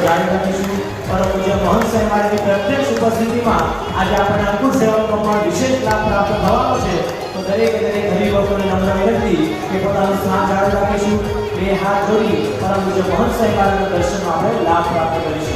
જાણી રાખીશું। પરમ પૂજ્ય મહંત સાહેબ મહારાજની પ્રત્યક્ષ ઉપસ્થિતિમાં આજે આપણને અંકુર સેવકનો પણ વિશેષ લાભ પ્રાપ્ત થવાનો છે। તો દરેક હરિભક્તોને નમ્ર વિનંતી કે પોતાનું સ્થાન જાળવી રાખીશું। બે હાથ જોડી પરમ પૂજ્ય મહંત સાહેબ મહારાજના દર્શનનો આપણે લાભ પ્રાપ્ત કરીશું।